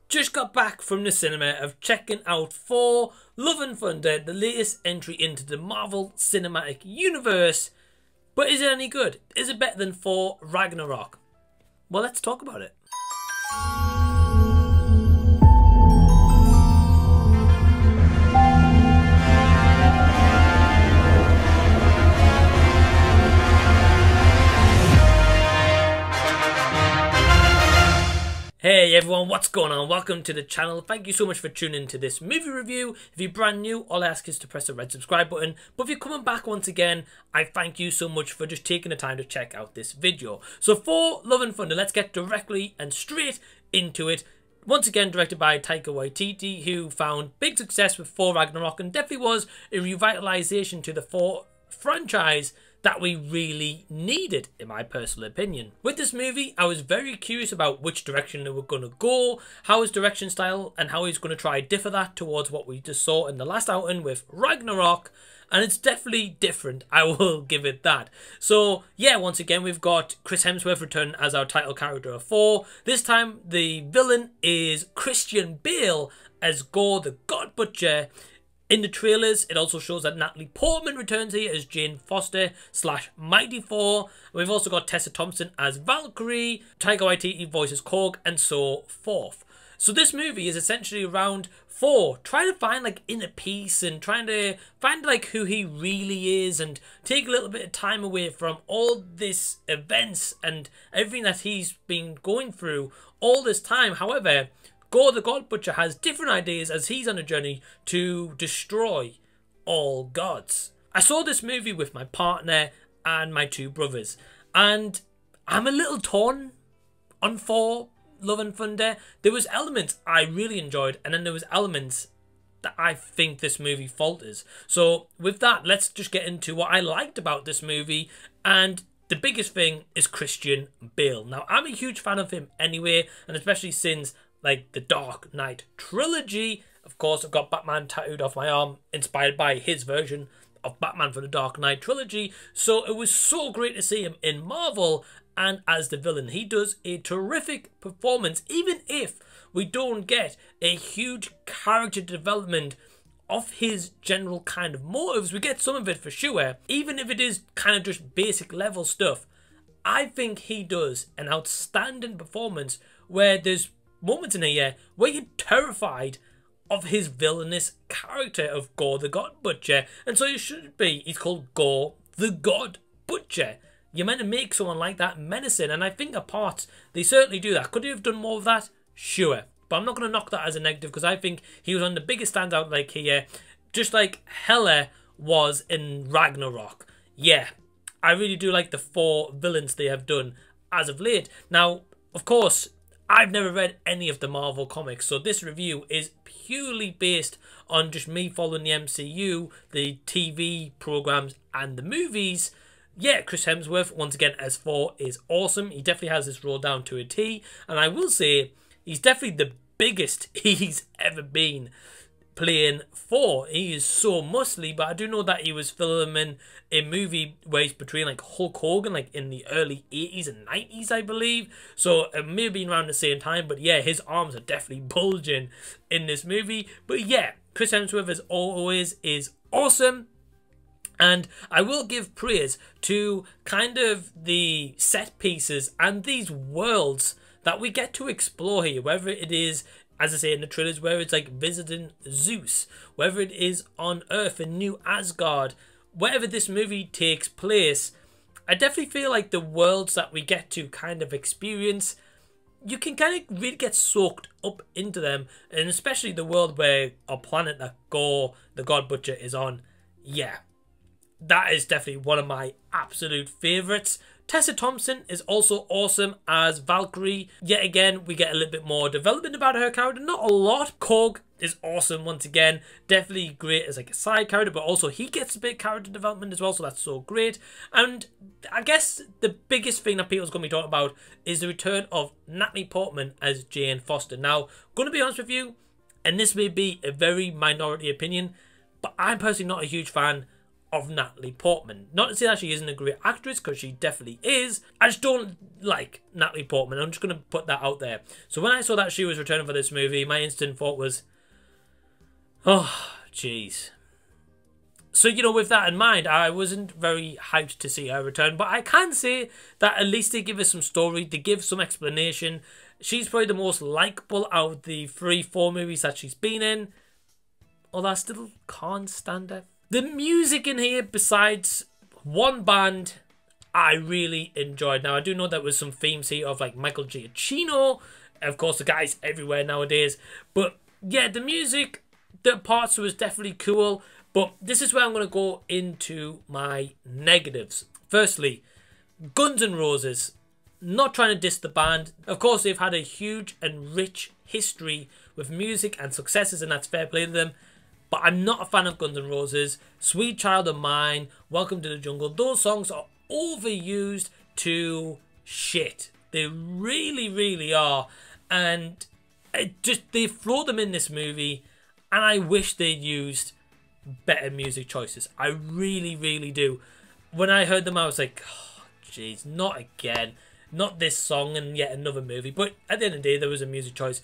Just got back from the cinema of checking out Thor, Love and Thunder, the latest entry into the Marvel Cinematic Universe. But is it any good? Is it better than Thor Ragnarok? Well, let's talk about it. Hey everyone, what's going on? Welcome to the channel. Thank you so much for tuning into this movie review. If you're brand new, all I ask is to press the red subscribe button. But if you're coming back once again, I thank you so much for just taking the time to check out this video. So for Love and Thunder, let's get directly and straight into it. Once again, directed by Taika Waititi, who found big success with Thor Ragnarok and definitely was a revitalization to the Thor franchise that we really needed, in my personal opinion. With this movie, I was very curious about which direction they were going to go, how his direction style, and how he's going to try differ that towards what we just saw in the last outing with Ragnarok. And it's definitely different, I will give it that. So yeah, once again, we've got Chris Hemsworth returning as our title character of Thor. This time, the villain is Christian Bale as Gorr the God Butcher. In the trailers, it also shows that Natalie Portman returns here as Jane Foster / Mighty Thor. We've also got Tessa Thompson as Valkyrie, Taika Waititi voices Korg, and so forth. So this movie is essentially around Thor trying to find like inner peace and trying to find like who he really is and take a little bit of time away from all this events and everything that he's been going through all this time. However, Gorr the God Butcher has different ideas as he's on a journey to destroy all gods. I saw this movie with my partner and my two brothers, and I'm a little torn on Thor, Love and Thunder. There was elements I really enjoyed, and then there was elements that I think this movie falters. So with that, let's just get into what I liked about this movie, and the biggest thing is Christian Bale. Now, I'm a huge fan of him anyway, and especially since like the Dark Knight trilogy. Of course, I've got Batman tattooed off my arm, inspired by his version of Batman for the Dark Knight trilogy. So it was so great to see him in Marvel and as the villain. He does a terrific performance, even if we don't get a huge character development of his general kind of motives. We get some of it for sure, even if it is kind of just basic level stuff. I think he does an outstanding performance where there's moments in here where you're terrified of his villainous character of Gorr the God Butcher, and so you should be. He's called Gorr the God Butcher. You're meant to make someone like that menacing, and I think at parts they certainly do that. Could he have done more of that? Sure, but I'm not going to knock that as a negative because I think he was on the biggest standout like here, just like Hela was in Ragnarok. Yeah, I really do like the four villains they have done as of late. Now, of course, I've never read any of the Marvel comics, so this review is purely based on just me following the MCU, the TV programs, and the movies. Yeah, Chris Hemsworth, once again, as Thor, is awesome. He definitely has this role down to a T, and I will say, he's definitely the biggest he's ever been playing Thor. He is so muscly, but I do know that he was filming a movie where he's portraying like Hulk Hogan, like in the early 80s and 90s, I believe. So it may have been around the same time, but yeah, his arms are definitely bulging in this movie. But yeah, Chris Hemsworth, as always, is awesome. And I will give praise to kind of the set pieces and these worlds that we get to explore here, whether it is, as I say in the trailers, whether it's like visiting Zeus, whether it is on Earth in New Asgard, wherever this movie takes place, I definitely feel like the worlds that we get to kind of experience, you can kind of really get soaked up into them, and especially the world where our planet that Gorr the God Butcher is on. Yeah, that is definitely one of my absolute favourites. Tessa Thompson is also awesome as Valkyrie. Yet again, we get a little bit more development about her character. Not a lot. Korg is awesome once again. Definitely great as like a side character, but also he gets a bit of character development as well, so that's so great. And I guess the biggest thing that people's going to be talking about is the return of Natalie Portman as Jane Foster. Now, going to be honest with you, and this may be a very minority opinion, but I'm personally not a huge fan of Natalie Portman. Not to say that she isn't a great actress, because she definitely is. I just don't like Natalie Portman. I'm just going to put that out there. So when I saw that she was returning for this movie, my instant thought was, oh, jeez. So, you know, with that in mind, I wasn't very hyped to see her return. But I can say that at least they give us some story. They give some explanation. She's probably the most likeable out of the 3-4 movies that she's been in. Although I still can't stand her. The music in here, besides one band, I really enjoyed. Now, I do know there was some themes here of like Michael Giacchino. Of course, the guy's everywhere nowadays. But yeah, the music, the parts was definitely cool. But this is where I'm going to go into my negatives. Firstly, Guns N' Roses. Not trying to diss the band. Of course, they've had a huge and rich history with music and successes, and that's fair play to them. But I'm not a fan of Guns N' Roses. Sweet Child of Mine, Welcome to the Jungle. Those songs are overused to shit. They really, really are. And they throw them in this movie, and I wish they'd used better music choices. I really, really do. When I heard them, I was like, oh, jeez, not again. Not this song and yet another movie. But at the end of the day, there was a music choice.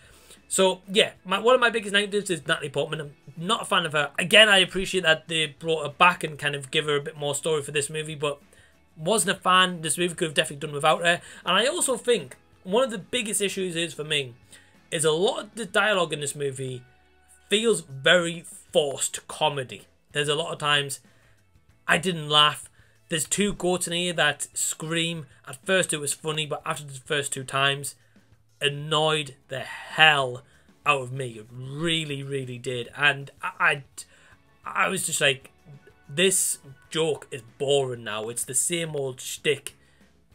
So, yeah, one of my biggest negatives is Natalie Portman. I'm not a fan of her. Again, I appreciate that they brought her back and kind of give her a bit more story for this movie, but wasn't a fan. This movie could have definitely done without her. And I also think one of the biggest issues is, for me, is a lot of the dialogue in this movie feels very forced comedy. There's a lot of times I didn't laugh. There's 2 quotes in here that scream. At first it was funny, but after the first 2 times, annoyed the hell out of me. It really, really did. And I was just like, this joke is boring now. It's the same old shtick.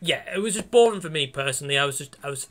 Yeah, it was just boring for me personally. I was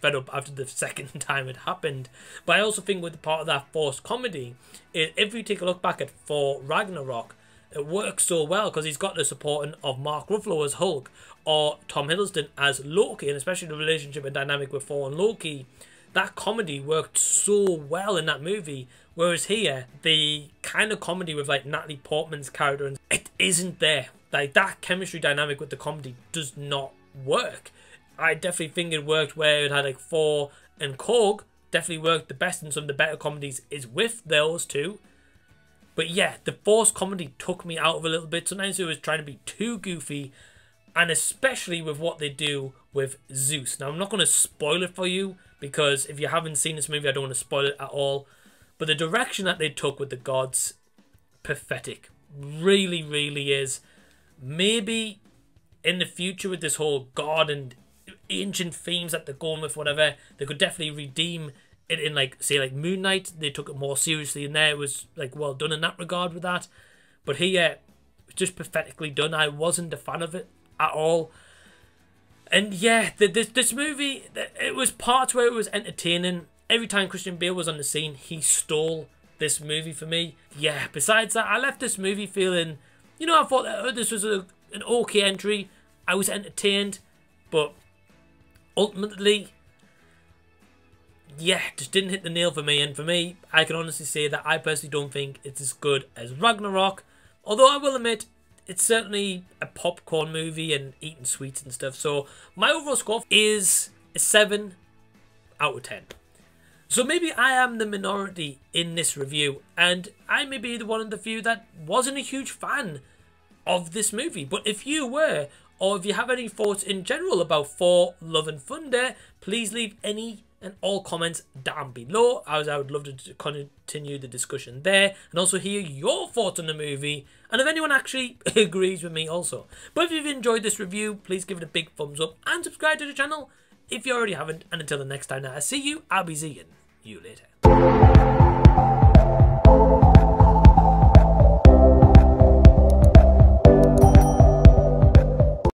fed up after the second time it happened. But I also think with the part of that forced comedy, if you take a look back at Thor Ragnarok, it works so well because he's got the supporting of Mark Ruffalo as Hulk or Tom Hiddleston as Loki, and especially the relationship and dynamic with Thor and Loki. That comedy worked so well in that movie, whereas here, the kind of comedy with like Natalie Portman's character, it isn't there. Like, that chemistry dynamic with the comedy does not work. I definitely think it worked where it had like Thor and Korg. Definitely worked the best in some of the better comedies is with those two. But yeah, the forced comedy took me out of a little bit. Sometimes it was trying to be too goofy, and especially with what they do with Zeus. Now, I'm not going to spoil it for you, because if you haven't seen this movie, I don't want to spoil it at all. But the direction that they took with the gods, pathetic. Really, really is. Maybe in the future with this whole god and ancient themes that they're going with, whatever, they could definitely redeem it in, like, say, like Moon Knight. They took it more seriously in there. It was, like, well done in that regard with that. But here, just pathetically done. I wasn't a fan of it at all. And yeah, this movie, it was parts where it was entertaining. Every time Christian Bale was on the scene, he stole this movie for me. Yeah, besides that, I left this movie feeling, you know, I thought that this was an okay entry. I was entertained, but ultimately, yeah, just didn't hit the nail for me. And for me, I can honestly say that I personally don't think it's as good as Ragnarok. Although I will admit, it's certainly a popcorn movie and eating sweets and stuff. So my overall score is a 7 out of 10. So maybe I am the minority in this review, and I may be the one of the few that wasn't a huge fan of this movie. But if you were, or if you have any thoughts in general about Thor Love and Thunder, please leave any and all comments down below, as I would love to continue the discussion there, and also hear your thoughts on the movie, and if anyone actually agrees with me also. But if you've enjoyed this review, please give it a big thumbs up and subscribe to the channel if you already haven't. And until the next time that I see you, I'll be seeing you later.